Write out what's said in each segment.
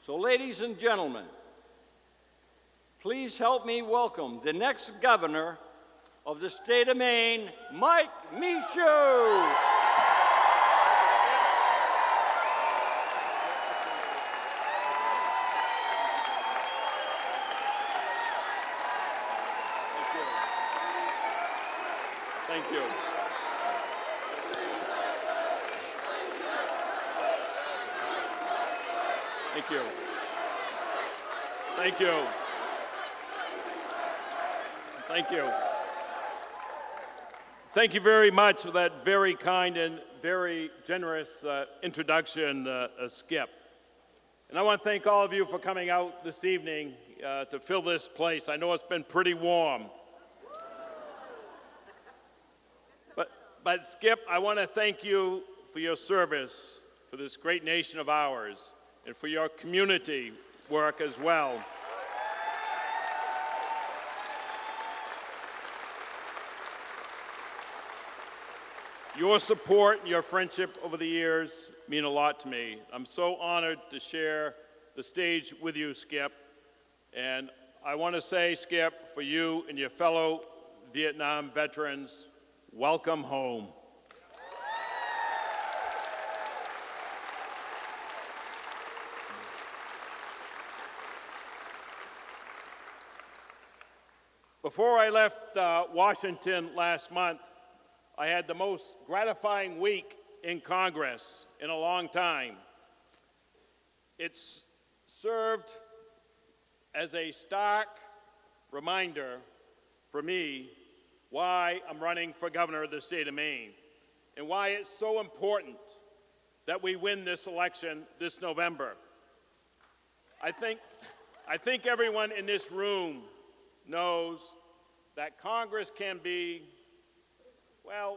So, ladies and gentlemen, please help me welcome the next governor of the state of Maine, Mike Michaud. Thank you. Thank you. Thank you. Thank you. Thank you very much for that very kind and very generous introduction, Skip. And I want to thank all of you for coming out this evening to fill this place. I know it's been pretty warm. But Skip, I want to thank you for your service for this great nation of ours and for your community work as well. Your support and your friendship over the years mean a lot to me. I'm so honored to share the stage with you, Skip. And I want to say, Skip, for you and your fellow Vietnam veterans, welcome home. Before I left Washington last month, I had the most gratifying week in Congress in a long time. It's served as a stark reminder for me why I'm running for governor of the state of Maine and why it's so important that we win this election this November. I think everyone in this room knows that Congress can be, well,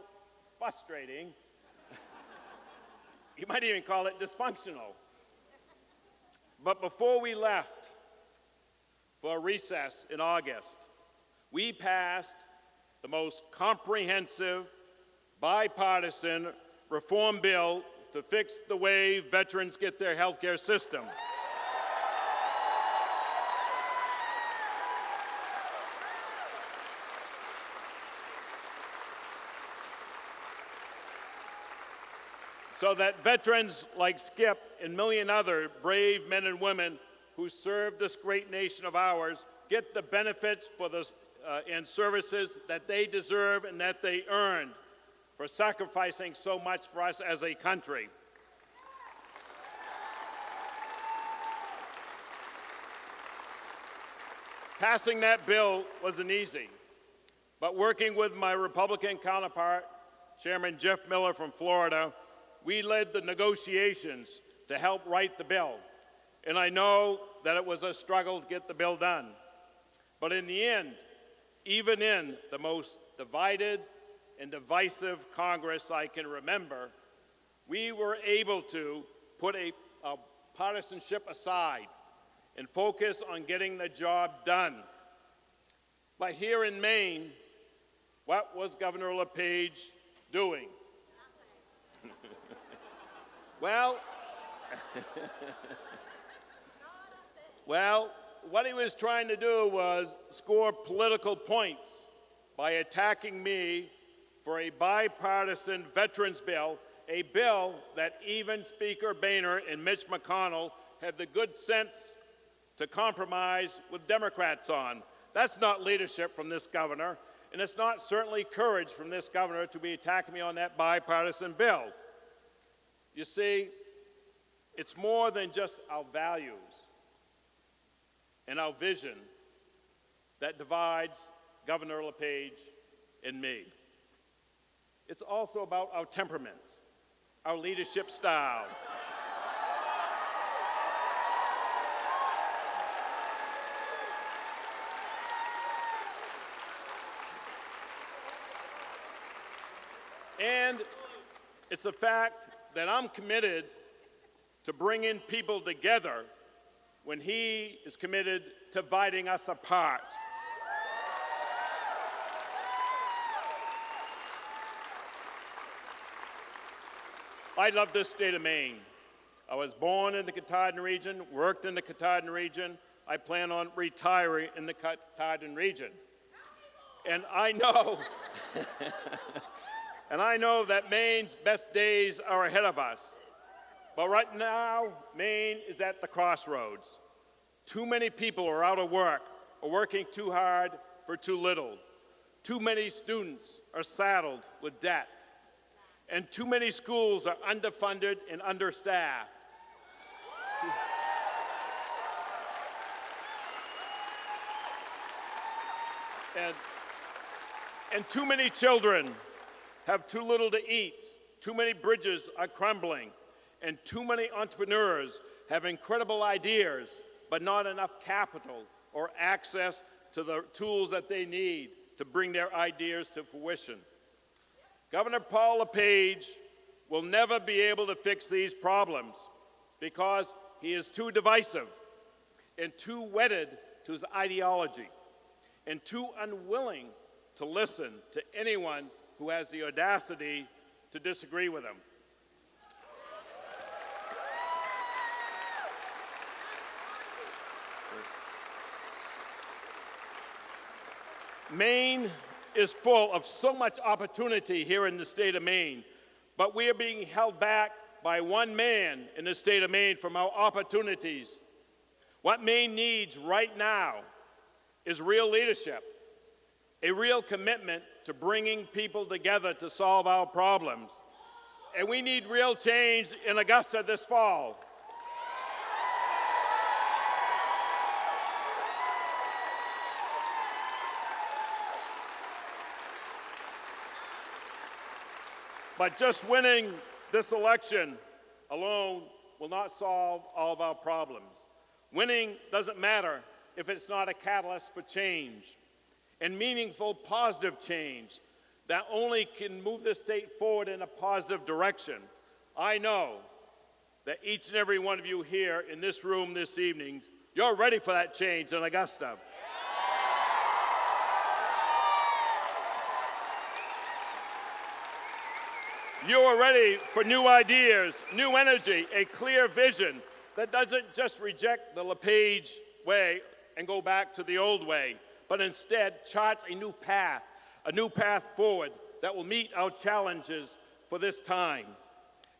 frustrating. You might even call it dysfunctional. But before we left for a recess in August, we passed the most comprehensive, bipartisan reform bill to fix the way veterans get their health care system. So that veterans like Skip and a million other brave men and women who serve this great nation of ours get the benefits for the and services that they deserve and that they earned for sacrificing so much for us as a country. Passing that bill wasn't easy, but working with my Republican counterpart, Chairman Jeff Miller from Florida, we led the negotiations to help write the bill. And I know that it was a struggle to get the bill done. But in the end, even in the most divided and divisive Congress I can remember, we were able to put a partisanship aside and focus on getting the job done. But here in Maine, what was Governor LePage doing? Well, what he was trying to do was score political points by attacking me for a bipartisan veterans bill, a bill that even Speaker Boehner and Mitch McConnell had the good sense to compromise with Democrats on. That's not leadership from this governor, and it's not certainly courage from this governor to be attacking me on that bipartisan bill. You see, it's more than just our values and our vision that divides Governor LePage and me. It's also about our temperament, our leadership style. And it's a fact that I'm committed to bringing people together when he is committed to dividing us apart. I love this state of Maine. I was born in the Katahdin region, worked in the Katahdin region. I plan on retiring in the Katahdin region. And I know, and I know that Maine's best days are ahead of us. But right now, Maine is at the crossroads. Too many people are out of work or working too hard for too little. Too many students are saddled with debt. And too many schools are underfunded and understaffed. And too many children have too little to eat. Too many bridges are crumbling. And too many entrepreneurs have incredible ideas, but not enough capital or access to the tools that they need to bring their ideas to fruition. Governor Paul LePage will never be able to fix these problems because he is too divisive and too wedded to his ideology and too unwilling to listen to anyone who has the audacity to disagree with him. Maine is full of so much opportunity here in the state of Maine, but we are being held back by one man in the state of Maine from our opportunities. What Maine needs right now is real leadership, a real commitment to bringing people together to solve our problems. And we need real change in Augusta this fall. But just winning this election alone will not solve all of our problems. Winning doesn't matter if it's not a catalyst for change and meaningful, positive change that only can move the state forward in a positive direction. I know that each and every one of you here in this room this evening, you're ready for that change in Augusta. You are ready for new ideas, new energy, a clear vision that doesn't just reject the LePage way and go back to the old way, but instead charts a new path forward that will meet our challenges for this time.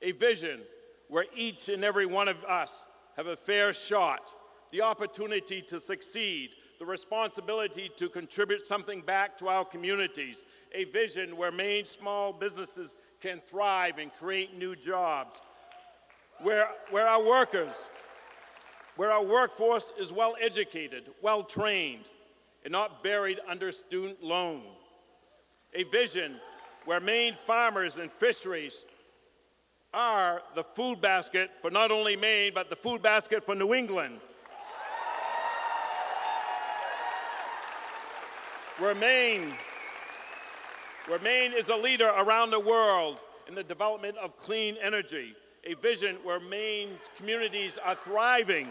A vision where each and every one of us have a fair shot, the opportunity to succeed, the responsibility to contribute something back to our communities. A vision where Maine small businesses can thrive and create new jobs, where our workforce is well educated, well trained, and not buried under student loan. A vision where Maine farmers and fisheries are the food basket for not only Maine, but the food basket for New England. Where Maine is a leader around the world in the development of clean energy, a vision where Maine's communities are thriving,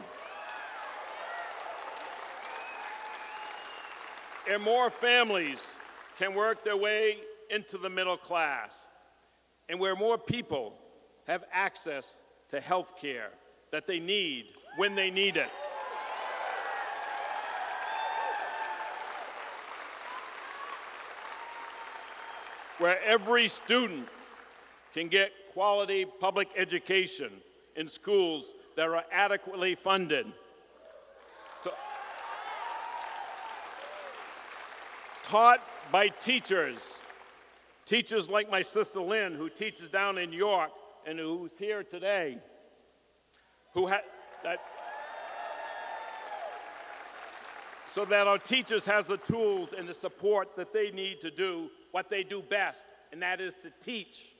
and more families can work their way into the middle class, and where more people have access to health care that they need when they need it. Where every student can get quality public education in schools that are adequately funded. Taught by teachers like my sister Lynn, who teaches down in York and who's here today, so that our teachers has the tools and the support that they need to do what they do best, and that is to teach.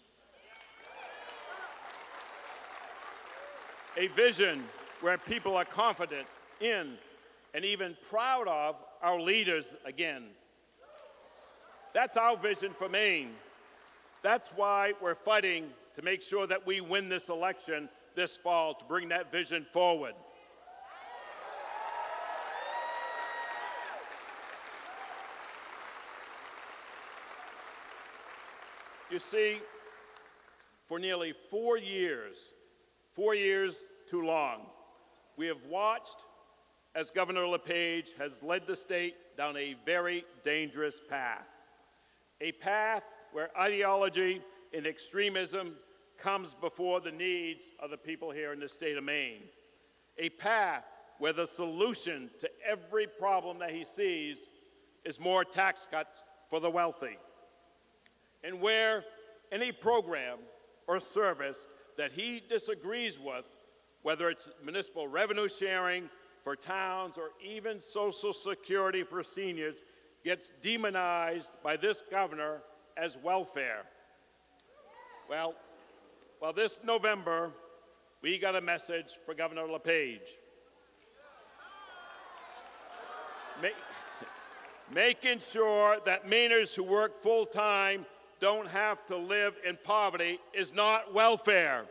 A vision where people are confident in and even proud of our leaders again. That's our vision for Maine. That's why we're fighting to make sure that we win this election this fall, to bring that vision forward. You see, for nearly 4 years too long. We have watched as Governor LePage has led the state down a very dangerous path, a path where ideology and extremism comes before the needs of the people here in the state of Maine, a path where the solution to every problem that he sees is more tax cuts for the wealthy, and where any program or service that he disagrees with, whether it's municipal revenue sharing for towns or even Social Security for seniors, gets demonized by this governor as welfare. Well, this November, we got a message for Governor LePage. Making sure that Mainers who work full-time don't have to live in poverty is not welfare.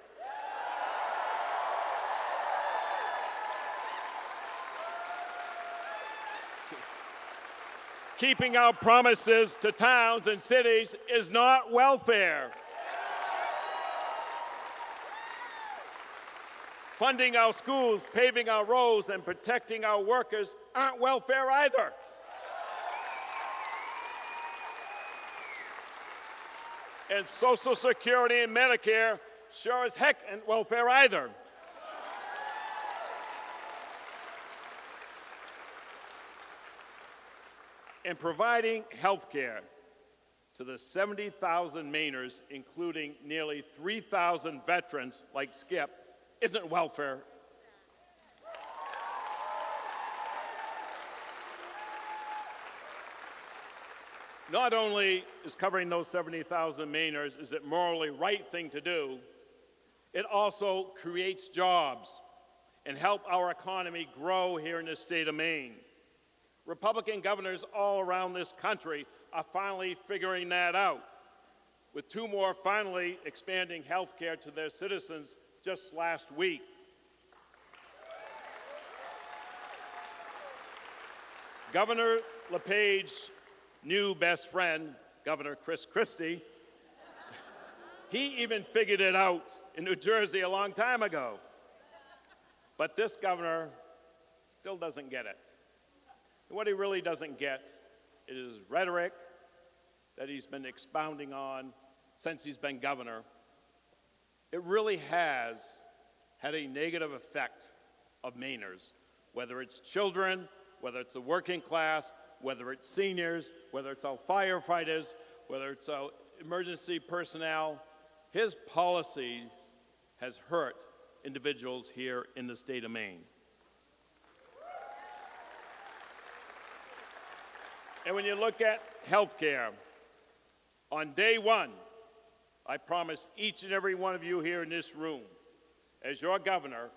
Keeping our promises to towns and cities is not welfare. Funding our schools, paving our roads, and protecting our workers aren't welfare either. And Social Security and Medicare sure as heck ain't welfare either. And providing health care to the 70,000 Mainers, including nearly 3,000 veterans like Skip, isn't welfare. Not only is covering those 70,000 Mainers is it morally right thing to do, it also creates jobs and help our economy grow here in the state of Maine. Republican governors all around this country are finally figuring that out, with two more finally expanding health care to their citizens just last week. Governor LePage's new best friend, Governor Chris Christie, he even figured it out in New Jersey a long time ago. But this governor still doesn't get it. And what he really doesn't get is rhetoric that he's been expounding on since he's been governor. It really has had a negative effect of Mainers, whether it's children, whether it's the working class, whether it's seniors, whether it's our firefighters, whether it's our emergency personnel. His policy has hurt individuals here in the state of Maine. And when you look at health care, on day one, I promise each and every one of you here in this room, as your governor,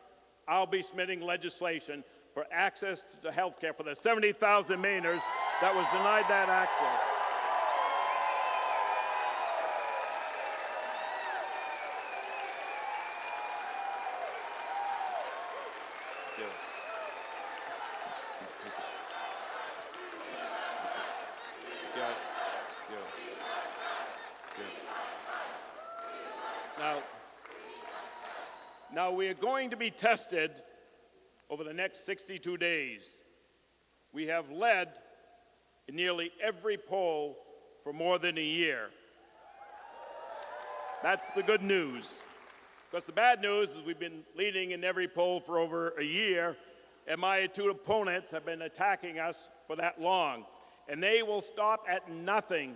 I'll be submitting legislation for access to health care for the 70,000 Mainers that was denied that access. Now we are going to be tested over the next 62 days. We have led in nearly every poll for more than a year. That's the good news. Because the bad news is we've been leading in every poll for over a year, and my two opponents have been attacking us for that long. And they will stop at nothing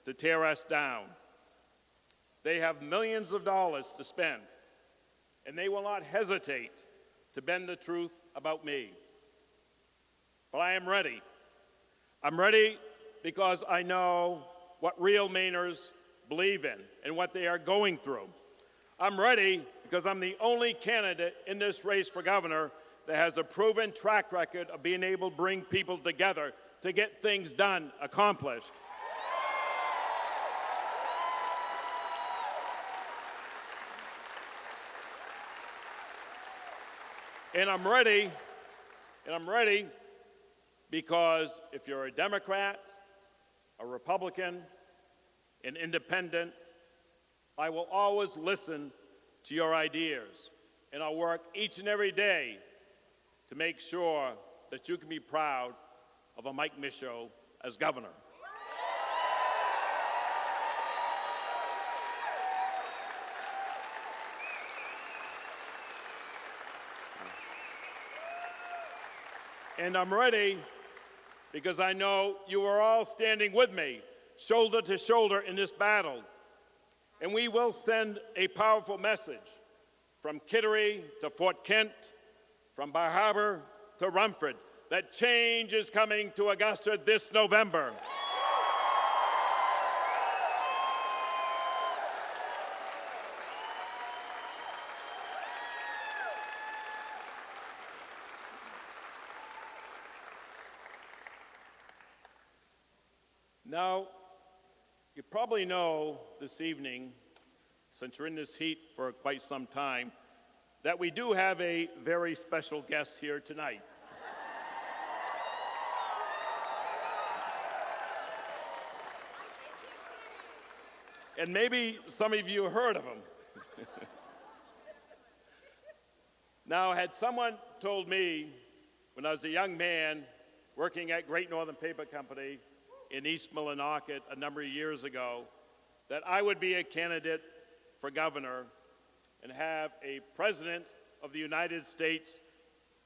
to tear us down. They have millions of dollars to spend, and they will not hesitate to bend the truth about me. But I am ready. I'm ready because I know what real Mainers believe in and what they are going through. I'm ready because I'm the only candidate in this race for governor that has a proven track record of being able to bring people together to get things done, accomplished. And I'm ready because if you're a Democrat, a Republican, an independent, I will always listen to your ideas. and I'll work each and every day to make sure that you can be proud of a Mike Michaud as governor. And I'm ready because I know you are all standing with me, shoulder to shoulder in this battle. And we will send a powerful message from Kittery to Fort Kent, from Bar Harbor to Rumford, that change is coming to Augusta this November. Now, you probably know this evening, since you're in this heat for quite some time, that we do have a very special guest here tonight. And maybe some of you heard of him. Now, had someone told me when I was a young man working at Great Northern Paper Company in East Millinocket a number of years ago that I would be a candidate for governor and have a president of the United States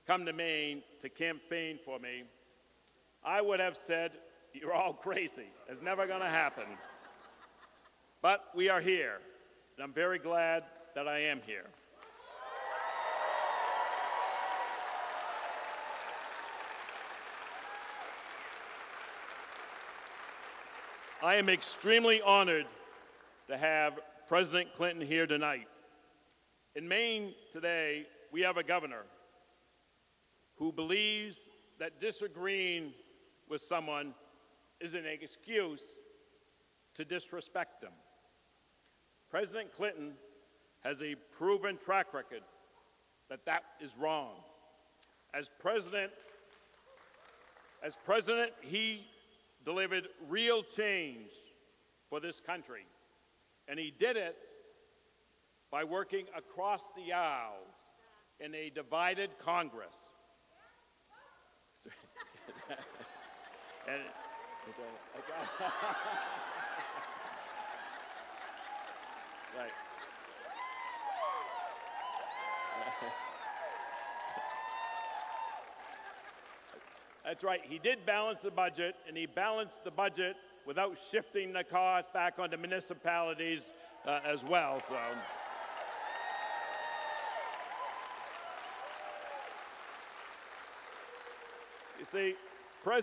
come to Maine to campaign for me, I would have said, "You're all crazy. It's never going to happen." But we are here, and I'm very glad that I am here. I am extremely honored to have President Clinton here tonight. In Maine today, we have a governor who believes that disagreeing with someone is an excuse to disrespect them. President Clinton has a proven track record that that is wrong. As president, he delivered real change for this country, and he did it by working across the aisles in a divided Congress. And, right. That's right. He did balance the budget, and he balanced the budget without shifting the cost back onto municipalities as well. So, you see,